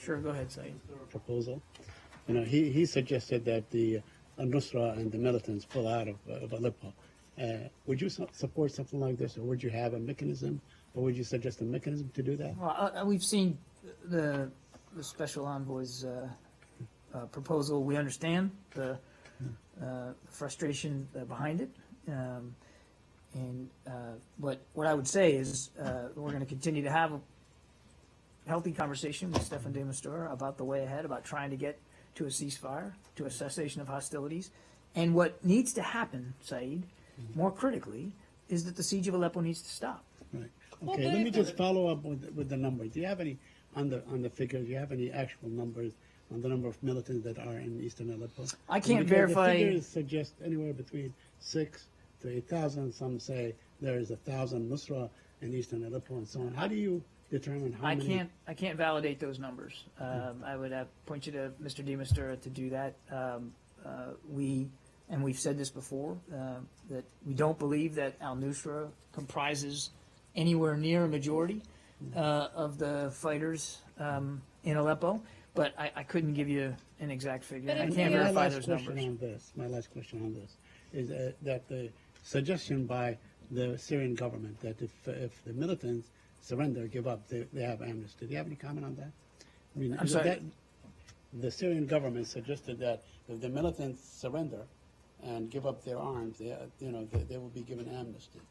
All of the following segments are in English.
Sure, go ahead, Saeed. Proposal. You know, he suggested that the al-Nusra and the militants pull out of Aleppo. Would you support something like this, or would you have a mechanism, or would you suggest a mechanism to do that? Well, we've seen the special envoy's proposal. We understand the frustration behind it. What I would say is we're going to continue to have a healthy conversation with Staffan de Mistura about the way ahead, about trying to get to a ceasefire, to a cessation of hostilities. And what needs to happen, Saeed, more critically, is that the siege of Aleppo needs to stop. Right. Okay, let me just follow up with the numbers. Do you have any, on the figures, do you have any actual numbers on the number of militants that are in eastern Aleppo? I can't verify. The figures suggest anywhere between 6,000 to 8,000. Some say there is 1,000 Nusra in eastern Aleppo and so on. How do you determine how many? I can't validate those numbers. I would point you to Mr. de Mistura to do that. We've said this before, that we don't believe that al-Nusra comprises anywhere near a majority of the fighters in Aleppo, but I couldn't give you an exact figure. I can't verify those numbers. My last question on this is that the suggestion by the Syrian government that if the militants surrender, give up, they have amnesty. Do you have any comment on that? I mean, I'm sorry? The Syrian government suggested that if the militants surrender and give up their arms, they will be given amnesty.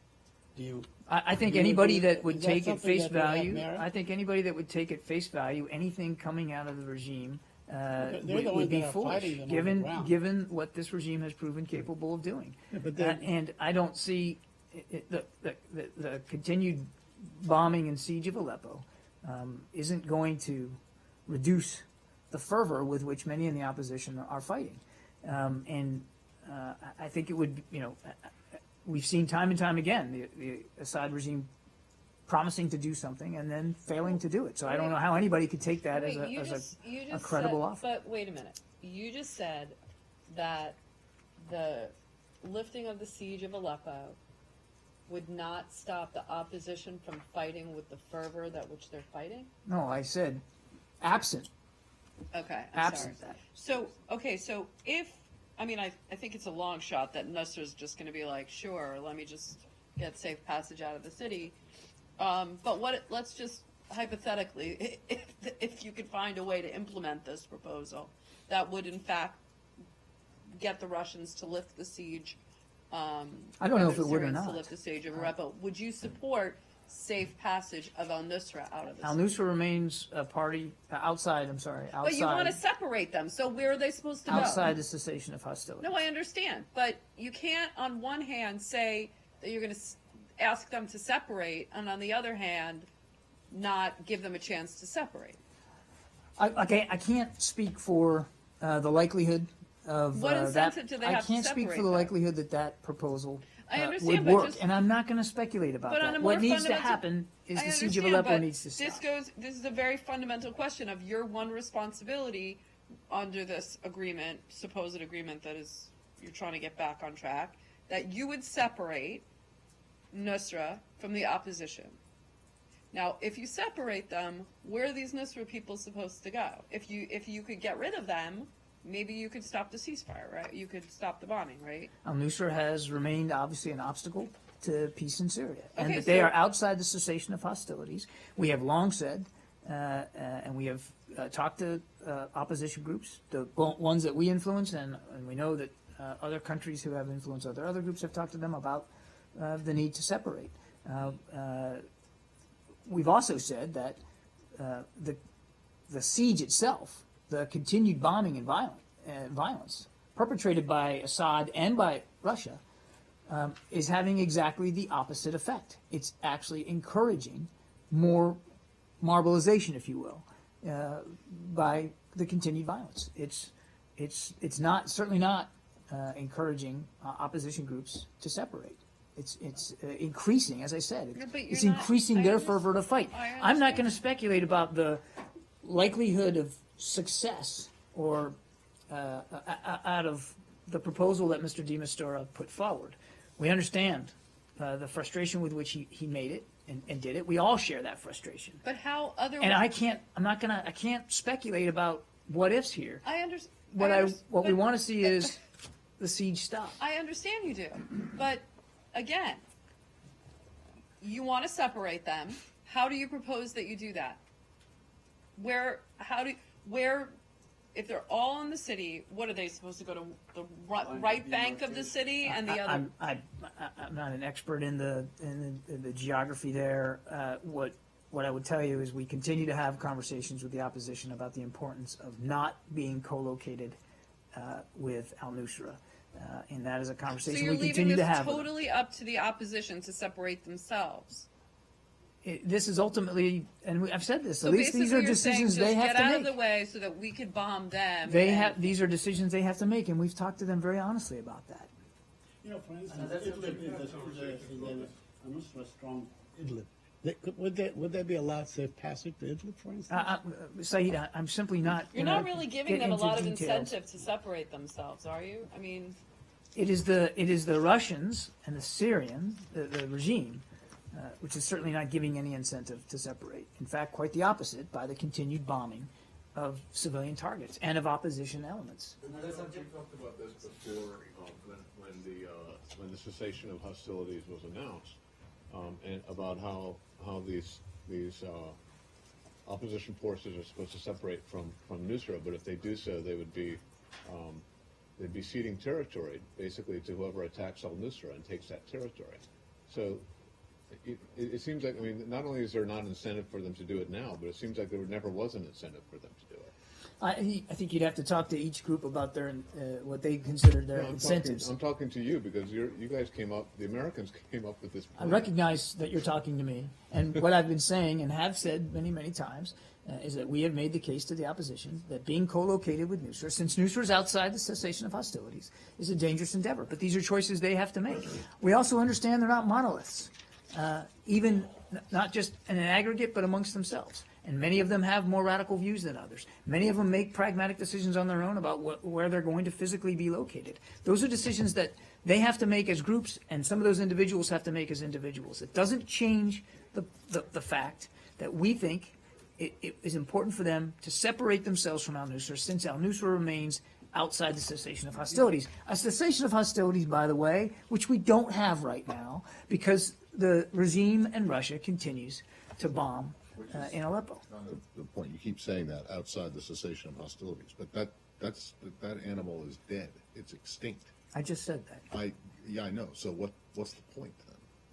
Do you? I think anybody that would take at face value. I think anybody that would take at face value anything coming out of the regime would be foolish, given what this regime has proven capable of doing. Yeah, and I don't see the continued bombing and siege of Aleppo isn't going to reduce the fervor with which many in the opposition are fighting. I think it would, we've seen time and time again the Assad regime promising to do something and then failing to do it. So I don't know how anybody could take that as a credible offer. But wait a minute. You just said that the lifting of the siege of Aleppo would not stop the opposition from fighting with the fervor that which they're fighting? No, I said absent. Okay, absent that. So if, I think it's a long shot that Nusra's just going to be like, sure, let me just get safe passage out of the city. But let's just hypothetically, if you could find a way to implement this proposal that would in fact get the Russians to lift the siege, I don't know if it would or not. To lift the siege of Aleppo, would you support safe passage of al-Nusra out of this? Al-Nusra remains a party outside. But you want to separate them. So where are they supposed to go? Outside the cessation of hostility. No, I understand, but you can't, on one hand, say that you're going to ask them to separate, and on the other hand, not give them a chance to separate. I can't speak for the likelihood of what incentive do they have to separate? I can't speak for the likelihood that proposal would but work, and I'm not going to speculate about that. What needs to happen is the siege of Aleppo needs to stop. This is a very fundamental question of your one responsibility under this agreement, supposed agreement that is you're trying to get back on track, that you would separate Nusra from the opposition. Now, if you separate them, where are these Nusra people supposed to go? If you could get rid of them, maybe you could stop the ceasefire, right? You could stop the bombing, right? Al-Nusra has remained obviously an obstacle to peace in Syria, and that they are outside the cessation of hostilities. We have long said, and we have talked to opposition groups, the ones that we influence, and we know that other countries who have influence other groups have talked to them about the need to separate. We've also said that the siege itself, the continued bombing and violence perpetrated by Assad and by Russia is having exactly the opposite effect. It's actually encouraging more marbleization, if you will, by the continued violence. It's not certainly not encouraging opposition groups to separate. It's increasing, as I said. It's increasing their fervor to fight. I'm not going to speculate about the likelihood of success or out of the proposal that Mr. de Mistura put forward. We understand the frustration with which he made it, and did it. We all share that frustration. But how otherwise? And I can't speculate about what ifs here. I understand. What we want to see is the siege stop. I understand you do, but again, you want to separate them. How do you propose that you do that? If they're all in the city, what are they supposed to go to the right bank of the city and the other? I'm not an expert in the geography there. What I would tell you is we continue to have conversations with the opposition about the importance of not being co-located with al-Nusra. And that is a conversation we continue to have. So you're leaving this totally up to the opposition to separate themselves. This is ultimately, and I've said this, So at least these are decisions they have to make. Get out of the way so that we could bomb them. These are decisions they have to make, and we've talked to them very honestly about that. You know, for instance, Idlib is al-Nusra strong Idlib. Would they be allowed safe passage to Idlib, for instance? Saeed, I'm simply not. You're not really giving them a lot of incentive to separate themselves, are you? I mean, it is the Russians and the Syrian, the regime, which is certainly not giving any incentive to separate. In fact, quite the opposite by the continued bombing of civilian targets and of opposition elements. We talked about this before when the cessation of hostilities was announced, and about how these opposition forces are supposed to separate from Nusra, but if they do so, they would be they'd be ceding territory basically to whoever attacks al-Nusra and takes that territory. So it seems like, I mean, not only is there not an incentive for them to do it now, but it seems like there never was an incentive for them to do it. I think you'd have to talk to each group about their what they consider their incentives. I'm talking to you because you guys came up, the Americans came up with this plan. I recognize that you're talking to me, and what I've been saying and have said many, many times is that we have made the case to the opposition that being co-located with Nusra, since Nusra is outside the cessation of hostilities, is a dangerous endeavor. But these are choices they have to make. We also understand they're not monoliths, even not just in an aggregate, but amongst themselves. And many of them have more radical views than others. Many of them make pragmatic decisions on their own about where they're going to physically be located. Those are decisions that they have to make as groups, and some of those individuals have to make as individuals. It doesn't change the fact that we think it is important for them to separate themselves from al-Nusra, since al-Nusra remains outside the cessation of hostilities. A cessation of hostilities, by the way, which we don't have right now, because the regime in Russia continues to bomb in Aleppo. The point, you keep saying that outside the cessation of hostilities, but that animal is dead. It's extinct. I just said that. Yeah, I know. So what's the point